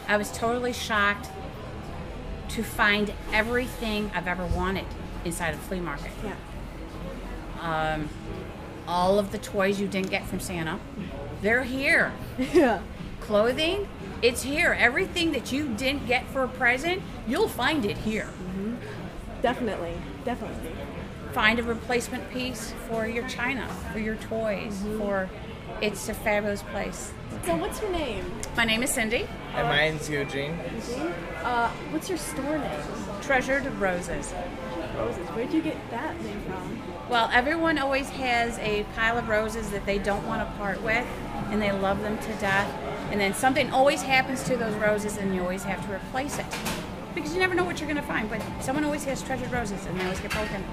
I was totally shocked to find everything I've ever wanted inside a flea market. Yeah. All of the toys you didn't get from Santa, they're here. Yeah. Clothing, it's here. Everything that you didn't get for a present, you'll find it here. Mm-hmm. Definitely. Find a replacement piece for your china, for your toys, it's a fabulous place. So what's your name? My name is Cindy. And mine's Eugene. Eugene? What's your store name? Treasured Roses. Roses. Where'd you get that name from? Well, everyone always has a pile of roses that they don't want to part with, and they love them to death. And then something always happens to those roses, and you always have to replace it. Because you never know what you're going to find, but someone always has treasured roses, and they always get broken.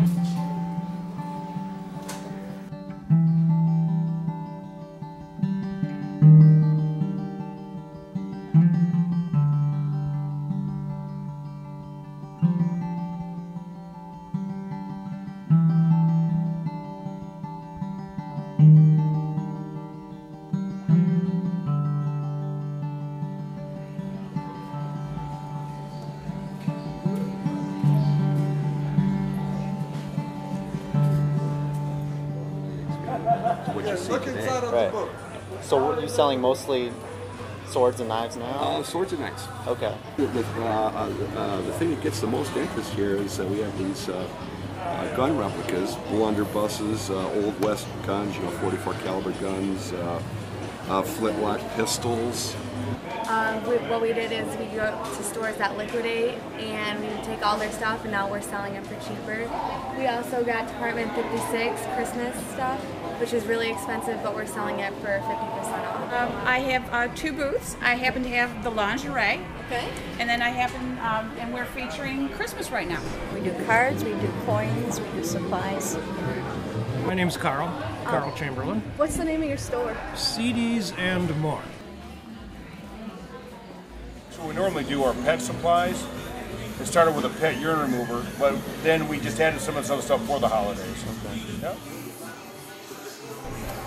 What you see today. Right. So what are you selling, mostly swords and knives now? Swords and knives. Okay. The thing that gets the most interest here is that we have these gun replicas, blunderbusses, old West guns, 44 caliber guns, flintlock pistols. What we did is we go to stores that liquidate and we take all their stuff, and now we're selling it for cheaper. We also got Department 56 Christmas stuff, which is really expensive, but we're selling it for 50% off. I have 2 booths. I happen to have the lingerie. Okay. And then I happen, and we're featuring Christmas right now. We do cards, we do coins, we do supplies. My name's Carl Chamberlain. What's the name of your store? CDs and more. So we normally do our pet supplies. It started with a pet urine remover, but then we just added some of this other stuff for the holidays. Okay. Yeah.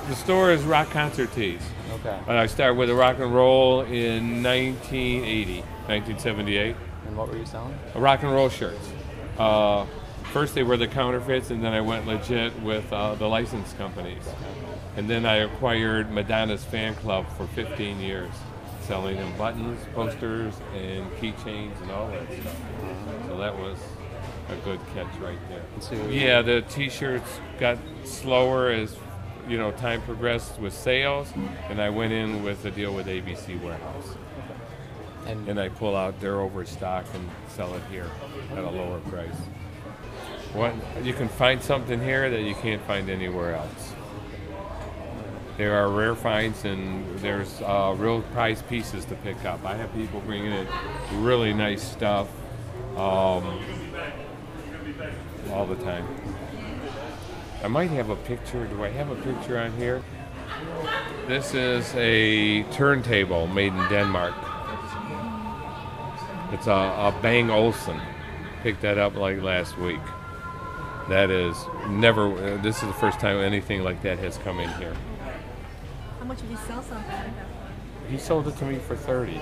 The store is Rock Concert Tees. Okay. I started with a rock and roll in 1978. And what were you selling? Rock and roll shirts. First they were the counterfeits, and then I went legit with the license companies. And then I acquired Madonna's fan club for 15 years, selling them buttons, posters, and keychains and all that stuff. So that was a good catch right there. Yeah, the T-shirts got slower as time progressed with sales, and I went in with a deal with ABC Warehouse. And I pull out their overstock and sell it here at a lower price. You can find something here that you can't find anywhere else. There are rare finds, and there's real prize pieces to pick up. I have people bringing in really nice stuff all the time. I might have a picture. Do I have a picture on here? This is a turntable made in Denmark. It's a Bang Olufsen. Picked that up like last week. That is this is the first time anything like that has come in here. How much would you sell something like that? He sold it to me for 30.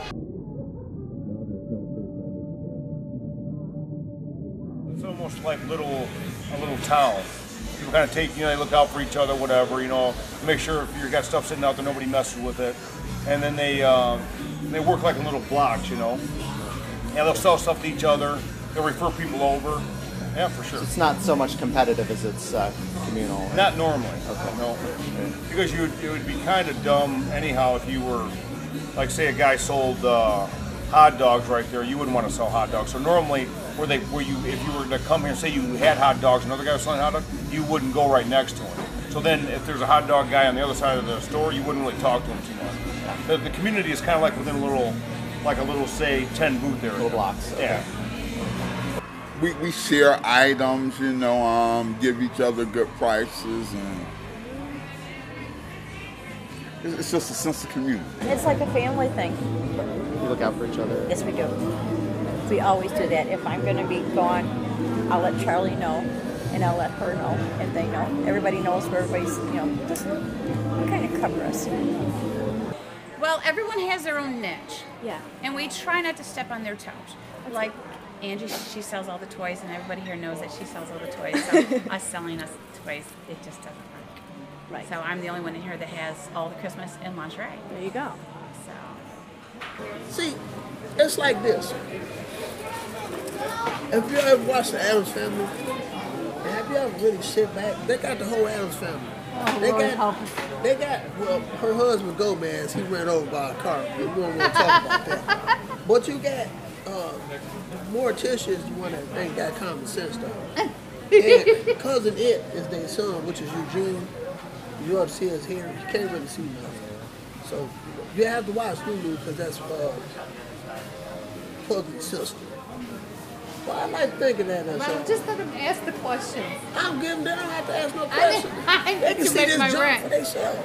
It's almost like a little town. People kind of they look out for each other, whatever, make sure if you've got stuff sitting out there, nobody messes with it. And then they work like in little blocks, Yeah, they'll sell stuff to each other. They'll refer people over. Yeah, for sure. So it's not so much competitive as it's communal. Not normally. Okay. No, because it would be kind of dumb anyhow if you were, like, say a guy sold hot dogs right there. You wouldn't want to sell hot dogs. So normally, if you were to come here and say you had hot dogs, another guy was selling hot dogs, you wouldn't go right next to him. So then, if there's a hot dog guy on the other side of the store, you wouldn't really talk to him too much. The community is kind of like within a little, say 10 booth area. Little blocks. Okay. Yeah. We share items, give each other good prices, and it's just a sense of community. It's like a family thing. You look out for each other? Yes, we do. We always do that. If I'm going to be gone, I'll let Charlie know, and I'll let her know, and they know. Everybody knows where everybody's, just kind of cover us. Well, everyone has their own niche. Yeah. And we try not to step on their toes. Like Angie, she sells all the toys, and everybody here knows that she sells all the toys. So us selling us toys, it just doesn't work. Right. So I'm the only one in here that has all the Christmas and lingerie. There you go. So See, it's like this. If you ever watched the Addams Family, have you ever really sit back? They got the whole Addams Family. They got, well, her husband Gomez, he ran over by a car. We won't really talk about that. But you got Morticia's the one that ain't got common sense though. And Cousin It is their son, which is Eugene. You ought to see his hair. You can't really see nothing. So you have to watch Lulu because that's Puggy's sister. Well, I like thinking that as Mom, just let them ask the questions. I'm giving them, they don't have to ask no questions. I They need can to see make this my jump rent. for themselves.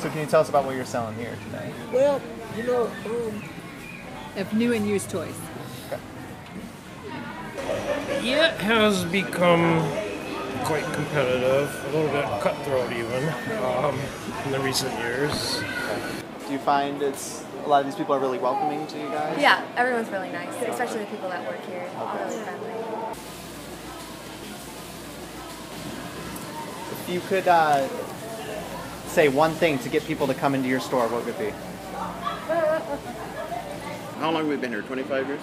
So can you tell us about what you're selling here today? Well, you know, Of new and used toys. Yeah, it has become quite competitive, a little bit cutthroat even, in the recent years. Do you find it's a lot of these people are really welcoming to you guys? Yeah, everyone's really nice, especially the people that work here. All really friendly. If you could say one thing to get people to come into your store, what would it be? How long have we been here? 25 years?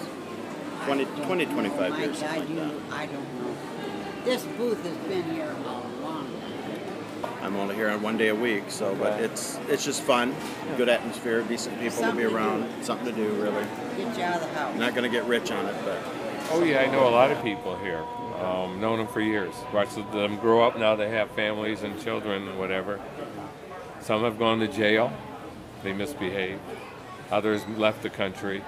25 years. I don't know. This booth has been here a long time. I'm only here on 1 day a week, so but it's just fun, good atmosphere, decent people to be around, something to do really. Get you out of the house. Not going to get rich on it, but. Oh yeah, I know a lot of people here. Known them for years. Watched them grow up. Now they have families and children and whatever. Some have gone to jail. They misbehaved. Others left the country.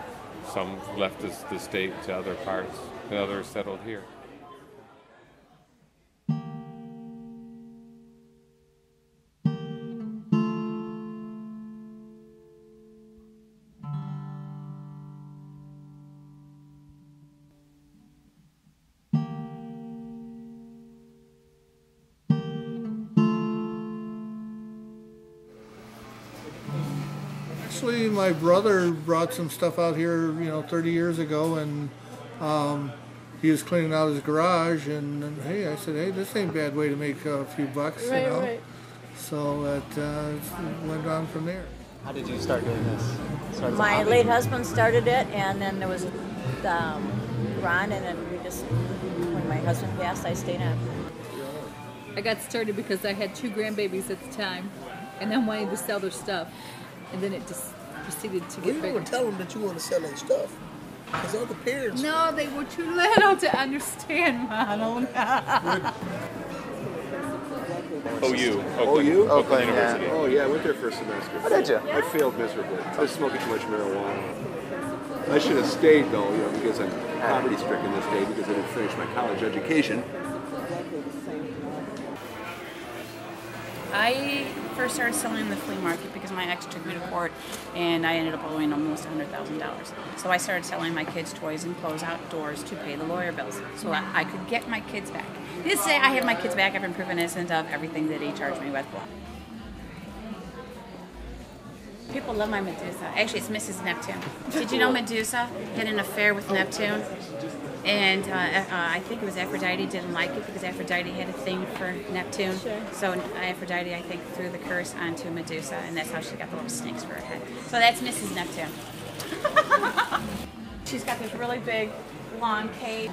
Some left the state to other parts. And others settled here. Actually, my brother brought some stuff out here, 30 years ago, and he was cleaning out his garage, and hey, I said, hey, this ain't a bad way to make a few bucks, Right, right. So it went on from there. How did you start doing this? Start as a My hobby? late husband started it, and then there was Ron, and then when my husband passed, I stayed on. I got started because I had 2 grandbabies at the time, and then wanted to sell their stuff, and then it just proceeded to well, get you bigger. don't tell them that you want to sell their stuff. Because other parents. No, they were too little to understand, Ronald. OU. Oakland, University. yeah. Oh yeah, I went there for a semester. Oh, did you? I failed miserably. I was smoking too much marijuana. I should have stayed though, because I'm poverty-stricken this day because I didn't finish my college education. I first started selling in the flea market because my ex took me to court and I ended up owing almost $100,000. So I started selling my kids' toys and clothes outdoors to pay the lawyer bills so I could get my kids back. Needless to say, I have my kids back. I've been proven innocent of everything that he charged me with. People love my Medusa. Actually, it's Mrs. Neptune. Did you know Medusa had an affair with Neptune? And I think it was Aphrodite didn't like it because Aphrodite had a thing for Neptune. Sure. So Aphrodite, I think, threw the curse onto Medusa, and that's how she got the little snakes for her head. So that's Mrs. Neptune. She's got this really big, long cape.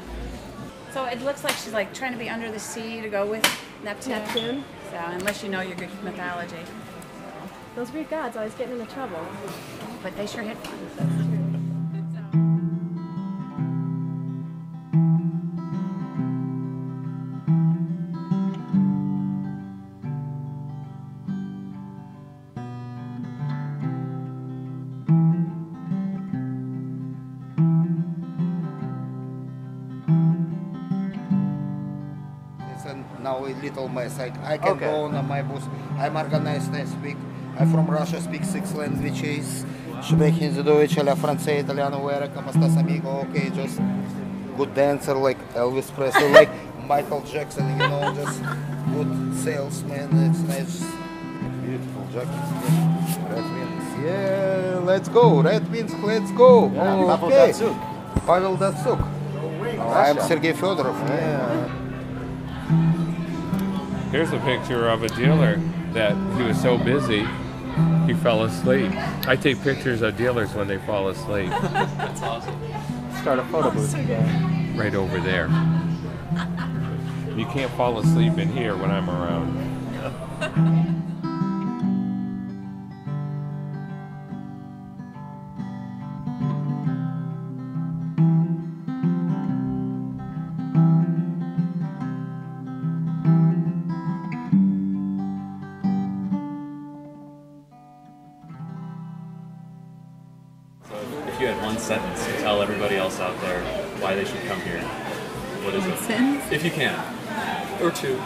So it looks like she's like trying to be under the sea to go with Neptune. So unless you know your Greek mythology. Those Greek gods always getting into trouble. But they sure had fun. Now a little mess. I can go on my bus. I'm organized next week. I'm from Russia, speak 6 languages. Sprechen Sie Deutsch, alla Francese, Italiano, where come estás amigo? Okay, just good dancer like Elvis Presley, like Michael Jackson, just good salesman. It's nice, beautiful jacket. Red Wings. Yeah, let's go. Red Wings, let's go. Yeah, Pavel okay. Datsuk. Pavel Datsuk. I'm Sergei Fedorov. Yeah. Here's a picture of a dealer that he was so busy he fell asleep. I take pictures of dealers when they fall asleep. That's awesome. Start a photo booth. Right over there. You can't fall asleep in here when I'm around. If you had one sentence to tell everybody else out there why they should come here, what is it? Sentence? If you can. Or two.